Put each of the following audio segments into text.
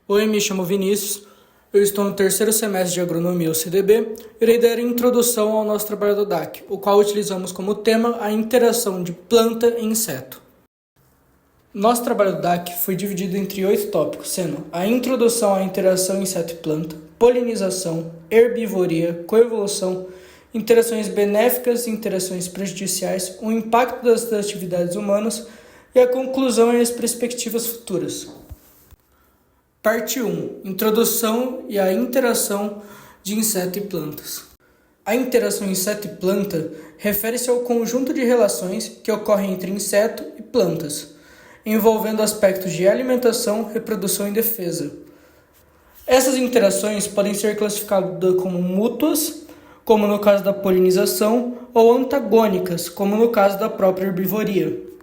Oi, me chamo Vinícius, eu estou no terceiro semestre de Agronomia UCDB e irei dar introdução ao nosso trabalho do DAC, o qual utilizamos como tema a interação de planta e inseto. Nosso trabalho do DAC foi dividido entre 8 tópicos, sendo a introdução à interação inseto e planta, polinização, herbivoria, coevolução, interações benéficas e interações prejudiciais, o impacto das atividades humanas e a conclusão e as perspectivas futuras. Parte 1. Introdução e a interação de inseto e plantas. A interação inseto e planta refere-se ao conjunto de relações que ocorrem entre inseto e plantas, envolvendo aspectos de alimentação, reprodução e defesa. Essas interações podem ser classificadas como mútuas, como no caso da polinização, ou antagônicas, como no caso da própria herbivoria.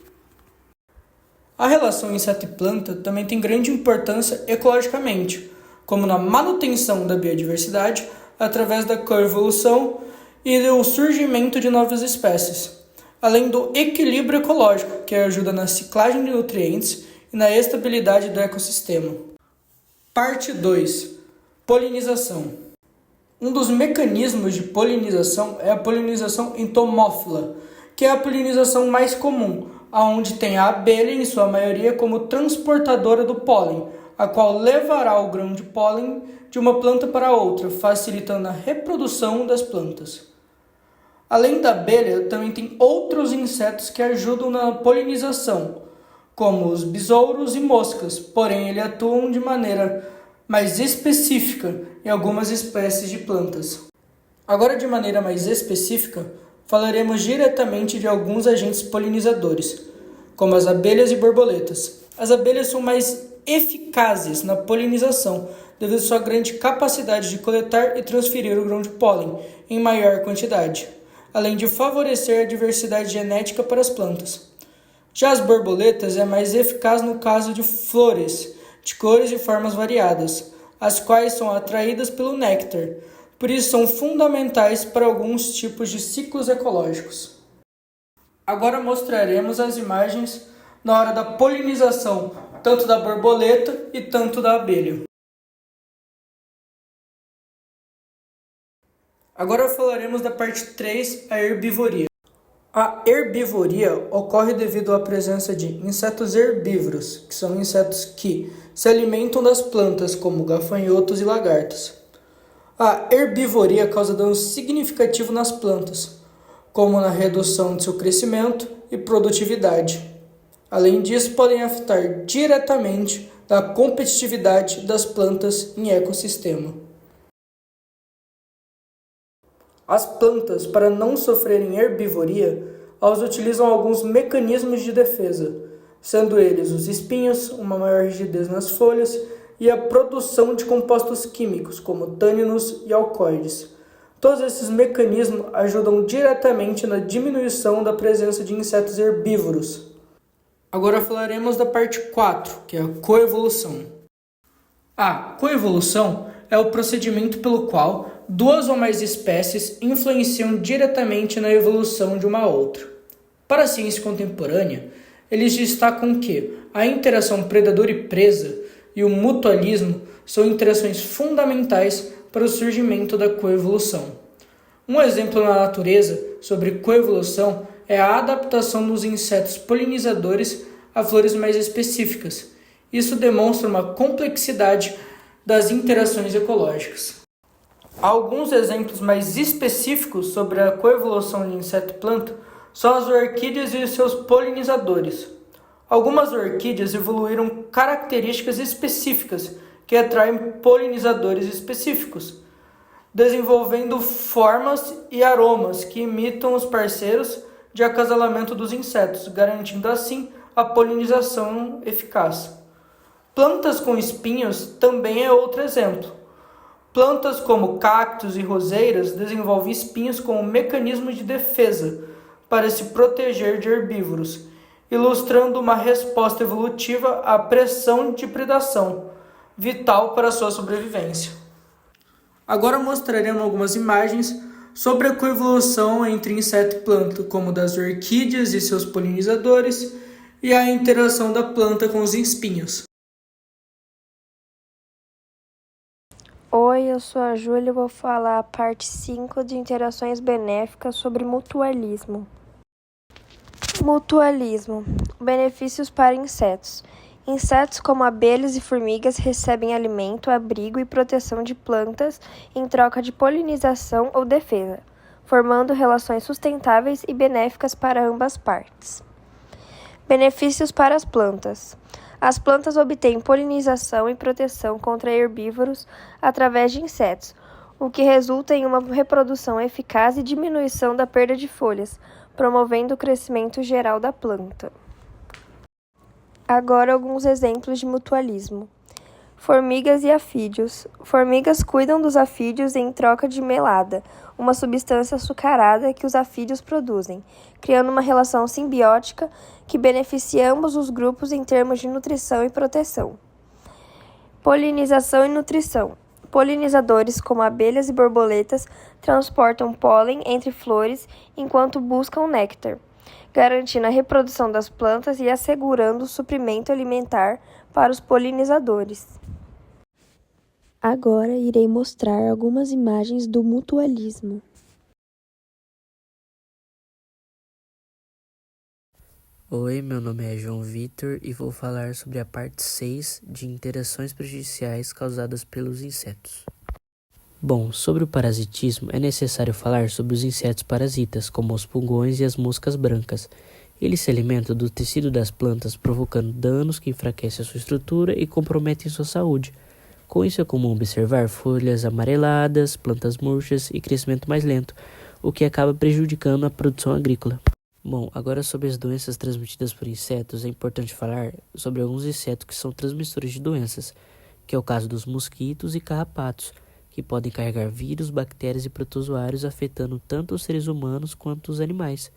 A relação inseto e planta também tem grande importância ecologicamente, como na manutenção da biodiversidade através da coevolução e do surgimento de novas espécies, além do equilíbrio ecológico, que ajuda na ciclagem de nutrientes e na estabilidade do ecossistema. Parte 2. Polinização. Um dos mecanismos de polinização é a polinização entomófila, que é a polinização mais comum, onde tem a abelha, em sua maioria, como transportadora do pólen, a qual levará o grão de pólen de uma planta para outra, facilitando a reprodução das plantas. Além da abelha, também tem outros insetos que ajudam na polinização, como os besouros e moscas, porém eles atuam de maneira mais específica em algumas espécies de plantas. Agora, de maneira mais específica, falaremos diretamente de alguns agentes polinizadores, como as abelhas e borboletas. As abelhas são mais eficazes na polinização, devido à sua grande capacidade de coletar e transferir o grão de pólen em maior quantidade, além de favorecer a diversidade genética para as plantas. Já as borboletas é mais eficaz no caso de flores, de cores e formas variadas, as quais são atraídas pelo néctar, por isso são fundamentais para alguns tipos de ciclos ecológicos. Agora mostraremos as imagens na hora da polinização, tanto da borboleta e tanto da abelha. Agora falaremos da parte 3, a herbivoria. A herbivoria ocorre devido à presença de insetos herbívoros, que são insetos que se alimentam das plantas, como gafanhotos e lagartas. A herbivoria causa dano significativo nas plantas, como na redução de seu crescimento e produtividade. Além disso, podem afetar diretamente a competitividade das plantas em ecossistema. As plantas, para não sofrerem herbivoria, elas utilizam alguns mecanismos de defesa, sendo eles os espinhos, uma maior rigidez nas folhas e a produção de compostos químicos, como tâninos e alcoides. Todos esses mecanismos ajudam diretamente na diminuição da presença de insetos herbívoros. Agora falaremos da parte 4, que é a coevolução. A coevolução é o procedimento pelo qual duas ou mais espécies influenciam diretamente na evolução de uma outra. Para a ciência contemporânea, eles destacam que a interação predador e presa e o mutualismo são interações fundamentais para o surgimento da coevolução. Um exemplo na natureza sobre coevolução é a adaptação dos insetos polinizadores a flores mais específicas. Isso demonstra uma complexidade das interações ecológicas. Alguns exemplos mais específicos sobre a coevolução de inseto e planta são as orquídeas e seus polinizadores. Algumas orquídeas evoluíram características específicas que atraem polinizadores específicos, desenvolvendo formas e aromas que imitam os parceiros de acasalamento dos insetos, garantindo assim a polinização eficaz. Plantas com espinhos também é outro exemplo. Plantas como cactos e roseiras desenvolvem espinhos como mecanismo de defesa para se proteger de herbívoros, ilustrando uma resposta evolutiva à pressão de predação, vital para a sua sobrevivência. Agora mostraremos algumas imagens sobre a coevolução entre inseto e planta, como das orquídeas e seus polinizadores, e a interação da planta com os espinhos. Oi, eu sou a Júlia e vou falar a parte 5 de interações benéficas sobre mutualismo. Mutualismo. Benefícios para insetos. Insetos como abelhas e formigas recebem alimento, abrigo e proteção de plantas em troca de polinização ou defesa, formando relações sustentáveis e benéficas para ambas partes. Benefícios para as plantas. As plantas obtêm polinização e proteção contra herbívoros através de insetos, o que resulta em uma reprodução eficaz e diminuição da perda de folhas, promovendo o crescimento geral da planta. Agora alguns exemplos de mutualismo. Formigas e afídeos. Formigas cuidam dos afídeos em troca de melada, uma substância açucarada que os afídeos produzem, criando uma relação simbiótica que beneficia ambos os grupos em termos de nutrição e proteção. Polinização e nutrição. Polinizadores, como abelhas e borboletas, transportam pólen entre flores enquanto buscam néctar, garantindo a reprodução das plantas e assegurando o suprimento alimentar para os polinizadores. Agora irei mostrar algumas imagens do mutualismo. Oi, meu nome é João Vitor e vou falar sobre a parte 6 de interações prejudiciais causadas pelos insetos. Bom, sobre o parasitismo, é necessário falar sobre os insetos parasitas, como os pulgões e as moscas brancas. Eles se alimentam do tecido das plantas, provocando danos que enfraquecem a sua estrutura e comprometem sua saúde. Com isso é comum observar folhas amareladas, plantas murchas e crescimento mais lento, o que acaba prejudicando a produção agrícola. Bom, agora sobre as doenças transmitidas por insetos, é importante falar sobre alguns insetos que são transmissores de doenças, que é o caso dos mosquitos e carrapatos, que podem carregar vírus, bactérias e protozoários afetando tanto os seres humanos quanto os animais.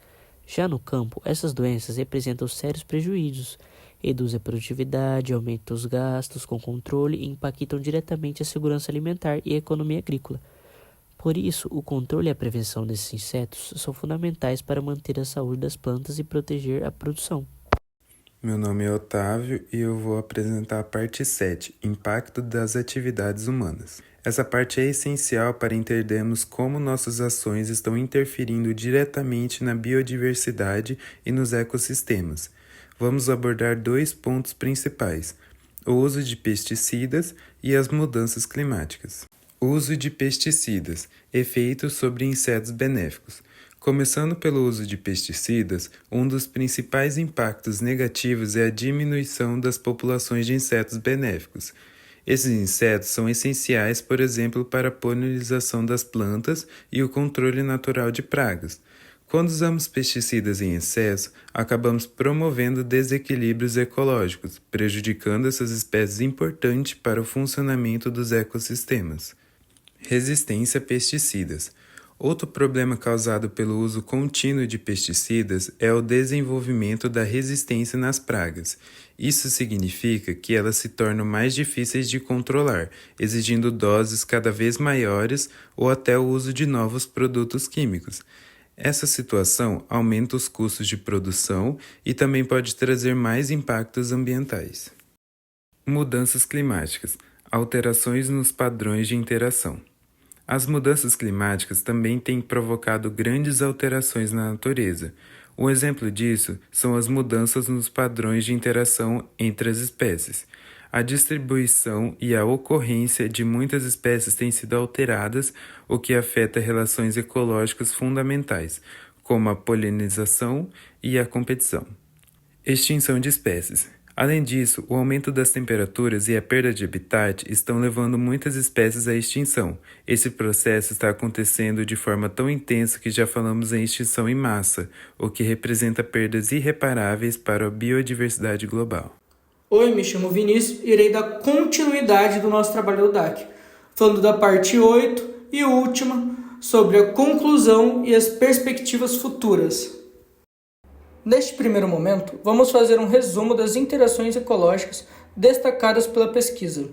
Já no campo, essas doenças representam sérios prejuízos, reduzem a produtividade, aumentam os gastos com controle e impactam diretamente a segurança alimentar e a economia agrícola. Por isso, o controle e a prevenção desses insetos são fundamentais para manter a saúde das plantas e proteger a produção. Meu nome é Otávio e eu vou apresentar a parte 7, Impacto das atividades humanas. Essa parte é essencial para entendermos como nossas ações estão interferindo diretamente na biodiversidade e nos ecossistemas. Vamos abordar 2 pontos principais: o uso de pesticidas e as mudanças climáticas. Uso de pesticidas, efeitos sobre insetos benéficos. Começando pelo uso de pesticidas, um dos principais impactos negativos é a diminuição das populações de insetos benéficos. Esses insetos são essenciais, por exemplo, para a polinização das plantas e o controle natural de pragas. Quando usamos pesticidas em excesso, acabamos promovendo desequilíbrios ecológicos, prejudicando essas espécies importantes para o funcionamento dos ecossistemas. Resistência a pesticidas. Outro problema causado pelo uso contínuo de pesticidas é o desenvolvimento da resistência nas pragas. Isso significa que elas se tornam mais difíceis de controlar, exigindo doses cada vez maiores ou até o uso de novos produtos químicos. Essa situação aumenta os custos de produção e também pode trazer mais impactos ambientais. Mudanças climáticas. Alterações nos padrões de interação. As mudanças climáticas também têm provocado grandes alterações na natureza. Um exemplo disso são as mudanças nos padrões de interação entre as espécies. A distribuição e a ocorrência de muitas espécies têm sido alteradas, o que afeta relações ecológicas fundamentais, como a polinização e a competição. Extinção de espécies. Além disso, o aumento das temperaturas e a perda de habitat estão levando muitas espécies à extinção. Esse processo está acontecendo de forma tão intensa que já falamos em extinção em massa, o que representa perdas irreparáveis para a biodiversidade global. Oi, me chamo Vinícius e irei dar continuidade do nosso trabalho do DAC, falando da parte 8 e última sobre a conclusão e as perspectivas futuras. Neste primeiro momento, vamos fazer um resumo das interações ecológicas destacadas pela pesquisa.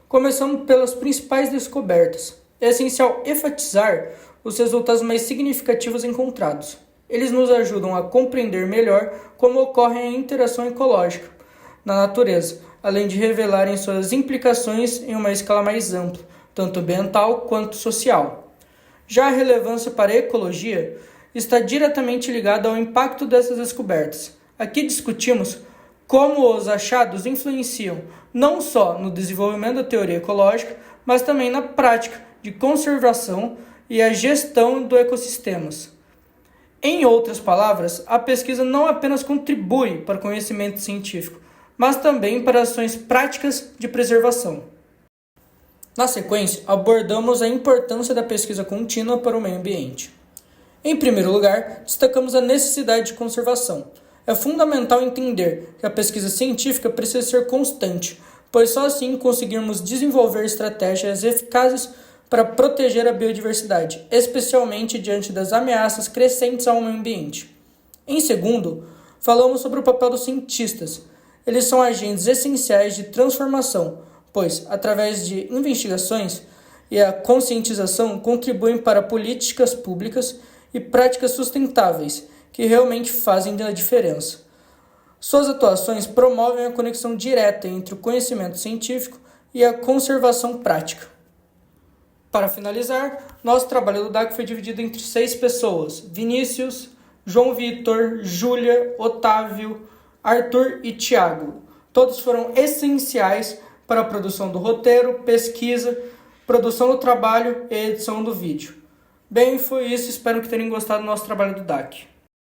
Começando pelas principais descobertas. É essencial enfatizar os resultados mais significativos encontrados. Eles nos ajudam a compreender melhor como ocorre a interação ecológica na natureza, além de revelarem suas implicações em uma escala mais ampla, tanto ambiental quanto social. Já a relevância para a ecologia está diretamente ligada ao impacto dessas descobertas. Aqui discutimos como os achados influenciam não só no desenvolvimento da teoria ecológica, mas também na prática de conservação e a gestão do ecossistemas. Em outras palavras, a pesquisa não apenas contribui para o conhecimento científico, mas também para ações práticas de preservação. Na sequência, abordamos a importância da pesquisa contínua para o meio ambiente. Em primeiro lugar, destacamos a necessidade de conservação. É fundamental entender que a pesquisa científica precisa ser constante, pois só assim conseguirmos desenvolver estratégias eficazes para proteger a biodiversidade, especialmente diante das ameaças crescentes ao meio ambiente. Em segundo, falamos sobre o papel dos cientistas. Eles são agentes essenciais de transformação, pois, através de investigações e a conscientização, contribuem para políticas públicas e práticas sustentáveis que realmente fazem a diferença. Suas atuações promovem a conexão direta entre o conhecimento científico e a conservação prática. Para finalizar, nosso trabalho do DAC foi dividido entre 6 pessoas: Vinícius, João Vitor, Júlia, Otávio, Arthur e Tiago. Todos foram essenciais para a produção do roteiro, pesquisa, produção do trabalho e edição do vídeo. Bem, foi isso. Espero que tenham gostado do nosso trabalho do DAC.